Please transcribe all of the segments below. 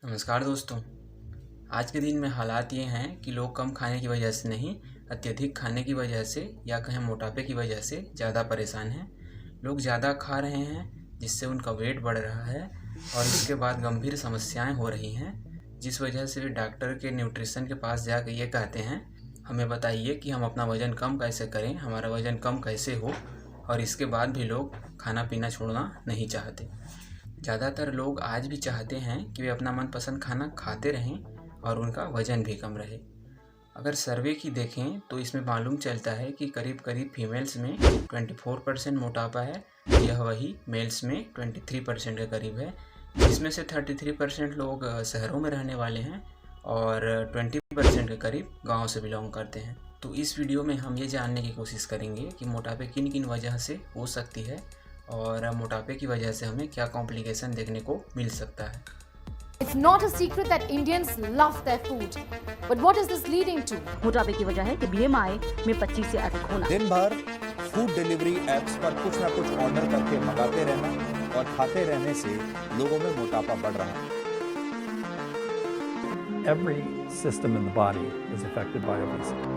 नमस्कार दोस्तों। आज के दिन में हालात ये हैं कि लोग कम खाने की वजह से नहीं, अत्यधिक खाने की वजह से या कहें मोटापे की वजह से ज़्यादा परेशान हैं। लोग ज़्यादा खा रहे हैं जिससे उनका वेट बढ़ रहा है और इसके बाद गंभीर समस्याएं हो रही हैं, जिस वजह से वे डॉक्टर के न्यूट्रिशन के पास जाकर ये कहते हैं, हमें बताइए कि हम अपना वज़न कम कैसे करें, हमारा वज़न कम कैसे हो। और इसके बाद भी लोग खाना पीना छोड़ना नहीं चाहते। ज़्यादातर लोग आज भी चाहते हैं कि वे अपना मनपसंद खाना खाते रहें और उनका वज़न भी कम रहे। अगर सर्वे की देखें तो इसमें मालूम चलता है कि करीब करीब फीमेल्स में 24% मोटापा है, यह वही मेल्स में 23% के करीब है, जिसमें से 33% लोग शहरों में रहने वाले हैं और 20% के करीब गाँव से बिलोंग करते हैं। तो इस वीडियो में हम ये जानने की कोशिश करेंगे कि मोटापे किन किन वजह से हो सकती है और मोटापे की वजह से हमें क्या कॉम्प्लिकेशन देखने को मिल सकता है। It's not a secret that Indians love their food. But what is this leading to? मोटापे की वजह है कि BMI में 25 से अधिक होना। दिन भर फूड डिलीवरी एप्स पर कुछ ना कुछ ऑर्डर करके मंगाते रहना और खाते रहने से लोगों में मोटापा बढ़ रहा है। Every system in the body is affected by obesity.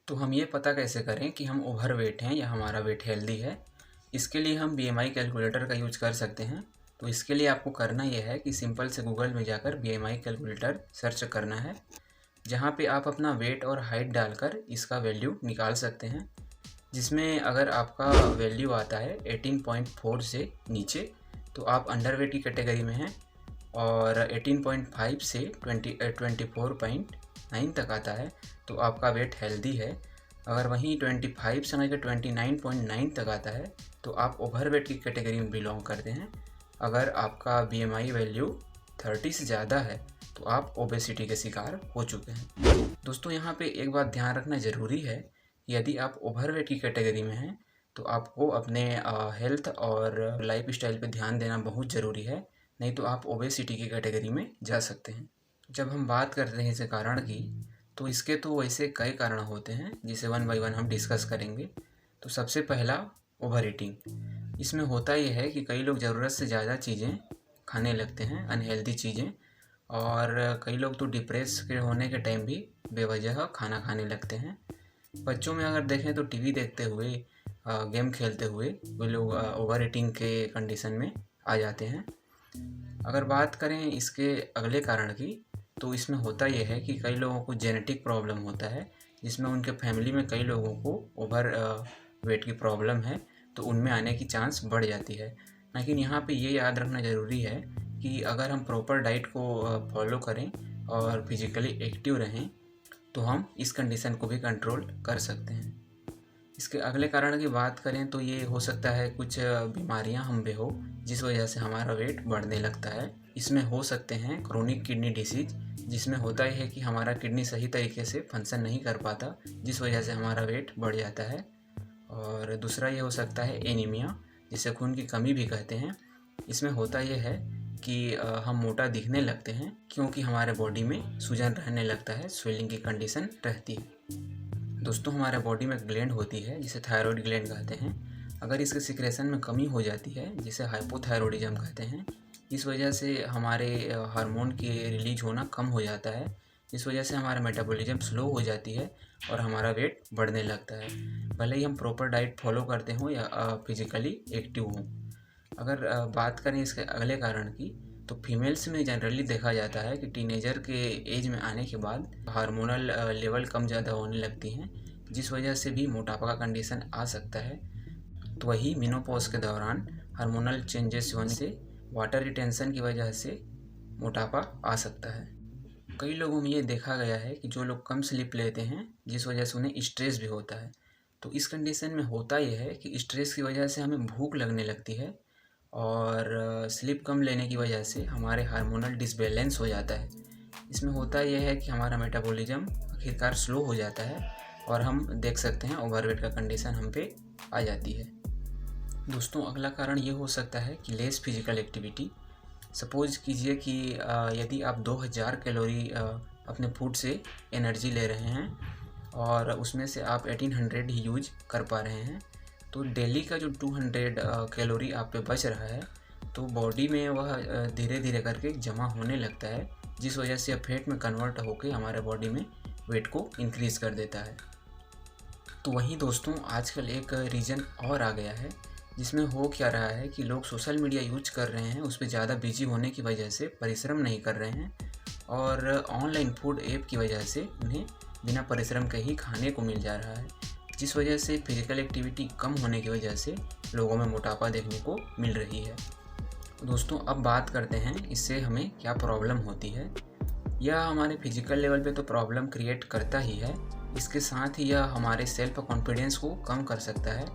तो हम ये पता कैसे करें कि हम ओवरवेट हैं या हमारा वेट हेल्दी है? इसके लिए हम BMI कैलकुलेटर का यूज कर सकते हैं। तो इसके लिए आपको करना यह है कि सिंपल से गूगल में जाकर BMI कैलकुलेटर सर्च करना है, जहाँ पे आप अपना वेट और हाइट डालकर इसका वैल्यू निकाल सकते हैं। जिसमें अगर आपका वैल्यू आता है 18.4 से नीचे तो आप अंडरवेट की कैटेगरी में हैं, और 18.5 से 24.9 तक आता है तो आपका वेट हेल्दी है। अगर वहीं 25 से लेकर 29.9 तक आता है तो आप ओवरवेट की कैटेगरी में बिलोंग करते हैं। अगर आपका BMI वैल्यू 30 से ज़्यादा है तो आप ओबेसिटी के शिकार हो चुके हैं। दोस्तों, यहाँ पे एक बात ध्यान रखना ज़रूरी है, यदि आप ओवरवेट की कैटेगरी में हैं तो आपको अपने हेल्थ और लाइफ स्टाइल पर ध्यान देना बहुत ज़रूरी है, नहीं तो आप ओबेसिटी की कैटेगरी में जा सकते हैं। जब हम बात करते हैं इस कारण की, तो इसके तो वैसे कई कारण होते हैं जिसे वन बाय वन हम डिस्कस करेंगे। तो सबसे पहला, ओवर ईटिंग। इसमें होता यह है कि कई लोग ज़रूरत से ज़्यादा चीज़ें खाने लगते हैं, अनहेल्दी चीज़ें, और कई लोग तो डिप्रेस के होने के टाइम भी बेवजह खाना खाने लगते हैं। बच्चों में अगर देखें तो टीवी देखते हुए, गेम खेलते हुए वे लोग ओवर ईटिंग के कंडीशन में आ जाते हैं। अगर बात करें इसके अगले कारण की, तो इसमें होता यह है कि कई लोगों को जेनेटिक प्रॉब्लम होता है, जिसमें उनके फैमिली में कई लोगों को ओवर वेट की प्रॉब्लम है, तो उनमें आने की चांस बढ़ जाती है। लेकिन यहाँ पे ये याद रखना ज़रूरी है कि अगर हम प्रॉपर डाइट को फॉलो करें और फिजिकली एक्टिव रहें तो हम इस कंडीशन को भी कंट्रोल कर सकते हैं। इसके अगले कारण की बात करें तो ये हो सकता है कुछ बीमारियां हम पे हो जिस वजह से हमारा वेट बढ़ने लगता है। इसमें हो सकते हैं क्रोनिक किडनी डिसीज, जिसमें होता ही है कि हमारा किडनी सही तरीके से फंक्शन नहीं कर पाता, जिस वजह से हमारा वेट बढ़ जाता है। और दूसरा ये हो सकता है एनीमिया, जिसे खून की कमी भी कहते हैं। इसमें होता यह है कि हम मोटा दिखने लगते हैं क्योंकि हमारे बॉडी में सूजन रहने लगता है, स्वेलिंग की कंडीशन रहती है। दोस्तों, हमारे बॉडी में ग्लैंड होती है जिसे थायराइड ग्लैंड कहते हैं। अगर इसके सिक्रेशन में कमी हो जाती है, जिसे हाइपोथायरॉयडिज्म कहते हैं, इस वजह से हमारे हार्मोन के रिलीज होना कम हो जाता है, इस वजह से हमारा मेटाबॉलिज्म स्लो हो जाती है और हमारा वेट बढ़ने लगता है, भले ही हम प्रॉपर डाइट फॉलो करते हों या फिजिकली एक्टिव हों। अगर बात करें इसके अगले कारण की, तो फीमेल्स में जनरली देखा जाता है कि टीनेजर के एज में आने के बाद हार्मोनल लेवल कम ज़्यादा होने लगती हैं, जिस वजह से भी मोटापा का कंडीशन आ सकता है। तो वही मेनोपॉज के दौरान हार्मोनल चेंजेस होने से वाटर रिटेंशन की वजह से मोटापा आ सकता है। कई लोगों में ये देखा गया है कि जो लोग कम स्लीप लेते हैं, जिस वजह से उन्हें स्ट्रेस भी होता है। तो इस कंडीशन में होता यह है कि स्ट्रेस की वजह से हमें भूख लगने लगती है और स्लीप कम लेने की वजह से हमारे हार्मोनल डिसबैलेंस हो जाता है। इसमें होता यह है कि हमारा मेटाबॉलिज्म आखिरकार स्लो हो जाता है और हम देख सकते हैं ओवरवेट का कंडीशन हम पे आ जाती है। दोस्तों, अगला कारण ये हो सकता है कि लेस फिजिकल एक्टिविटी। सपोज कीजिए कि यदि आप 2000 कैलोरी अपने फूड से एनर्जी ले रहे हैं और उसमें से आप 1800 ही यूज कर पा रहे हैं, तो डेली का जो 200 कैलोरी आप पे बच रहा है तो बॉडी में वह धीरे धीरे करके जमा होने लगता है, जिस वजह से फैट में कन्वर्ट होकर हमारे बॉडी में वेट को इंक्रीज़ कर देता है। तो वहीं दोस्तों आजकल एक रीज़न और आ गया है, जिसमें हो क्या रहा है कि लोग सोशल मीडिया यूज कर रहे हैं, उस पर ज़्यादा बिजी होने की वजह से परिश्रम नहीं कर रहे हैं और ऑनलाइन फूड ऐप की वजह से उन्हें बिना परिश्रम के ही खाने को मिल जा रहा है, जिस वजह से फिजिकल एक्टिविटी कम होने की वजह से लोगों में मोटापा देखने को मिल रही है। दोस्तों अब बात करते हैं इससे हमें क्या प्रॉब्लम होती है। यह हमारे फिजिकल लेवल पे तो प्रॉब्लम क्रिएट करता ही है, इसके साथ ही यह हमारे सेल्फ कॉन्फिडेंस को कम कर सकता है।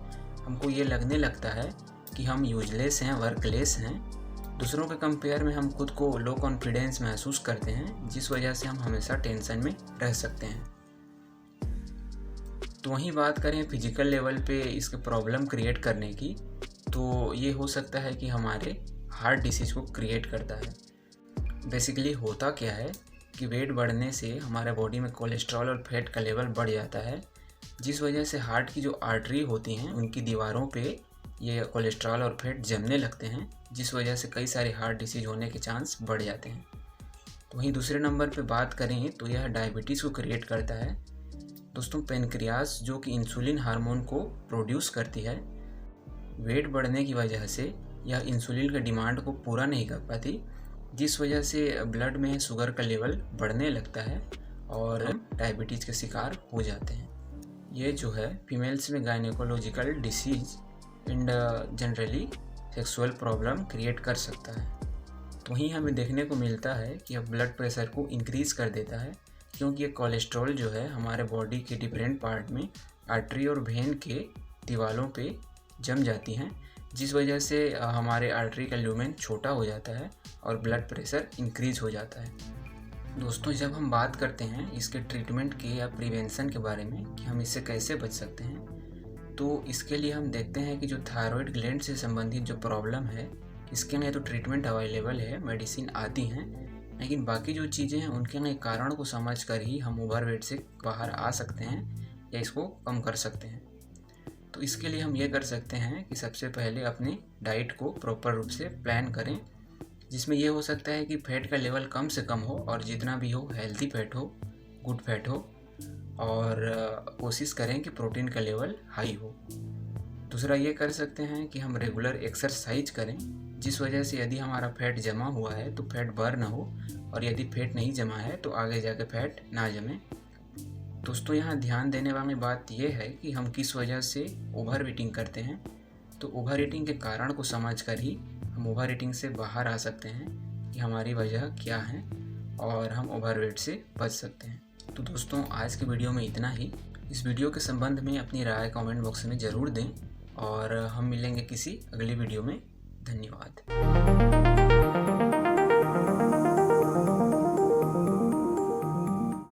हमको ये लगने लगता है कि हम यूजलेस हैं, वर्कलेस हैं, दूसरों के कंपेयर में हम खुद को लो कॉन्फिडेंस महसूस करते हैं, जिस वजह से हम हमेशा टेंशन में रह सकते हैं। तो वहीं बात करें फिजिकल लेवल पे इसके प्रॉब्लम क्रिएट करने की, तो ये हो सकता है कि हमारे हार्ट डिसीज़ को क्रिएट करता है। बेसिकली होता क्या है कि वेट बढ़ने से हमारे बॉडी में कोलेस्ट्रॉल और फैट का लेवल बढ़ जाता है, जिस वजह से हार्ट की जो आर्टरी होती हैं उनकी दीवारों पे ये कोलेस्ट्रॉल और फैट जमने लगते हैं, जिस वजह से कई सारे हार्ट डिसीज़ होने के चांस बढ़ जाते हैं। तो वहीं दूसरे नंबर पे बात करें तो यह डायबिटीज़ को क्रिएट करता है। दोस्तों पेनक्रियास जो कि इंसुलिन हार्मोन को प्रोड्यूस करती है, वेट बढ़ने की वजह से यह इंसुलिन के डिमांड को पूरा नहीं कर पाती, जिस वजह से ब्लड में शुगर का लेवल बढ़ने लगता है और डायबिटीज़ के शिकार हो जाते हैं। ये जो है फीमेल्स में gynaecological disease and generally sexual problem create कर सकता है। तो वहीं हमें देखने को मिलता है कि यह ब्लड प्रेशर को इंक्रीज़ कर देता है, क्योंकि ये कोलेस्ट्रॉल जो है हमारे बॉडी के डिफरेंट पार्ट में आर्टरी और वेन के दीवारों पे जम जाती हैं, जिस वजह से हमारे आर्टरी का ल्यूमेन छोटा हो जाता है और ब्लड प्रेशर इंक्रीज़ हो जाता है। दोस्तों जब हम बात करते हैं इसके ट्रीटमेंट के या प्रिवेंशन के बारे में कि हम इससे कैसे बच सकते हैं, तो इसके लिए हम देखते हैं कि जो थायराइड ग्लैंड से संबंधित जो प्रॉब्लम है, इसके लिए तो ट्रीटमेंट अवेलेबल है, मेडिसिन आती हैं, लेकिन बाकी जो चीज़ें हैं उनके लिए कारण को समझ कर ही हम ओवरवेट से बाहर आ सकते हैं या इसको कम कर सकते हैं। तो इसके लिए हम ये कर सकते हैं कि सबसे पहले अपने डाइट को प्रॉपर रूप से प्लान करें, जिसमें ये हो सकता है कि फैट का लेवल कम से कम हो और जितना भी हो हेल्दी फैट हो, गुड फैट हो, और कोशिश करें कि प्रोटीन का लेवल हाई हो। दूसरा ये कर सकते हैं कि हम रेगुलर एक्सरसाइज करें, जिस वजह से यदि हमारा फैट जमा हुआ है तो फैट बर्न हो, और यदि फैट नहीं जमा है तो आगे जाके फैट ना जमे। दोस्तों यहाँ ध्यान देने वाली बात यह है कि हम किस वजह से ओवर ईटिंग करते हैं। तो ओवर ईटिंग के कारण को समझकर ही हम ओवर ईटिंग से बाहर आ सकते हैं कि हमारी वजह क्या है और हम ओवरवेट से बच सकते हैं। तो दोस्तों आज के वीडियो में इतना ही। इस वीडियो के संबंध में अपनी राय कमेंट बॉक्स में ज़रूर दें और हम मिलेंगे किसी अगली वीडियो में। धन्यवाद।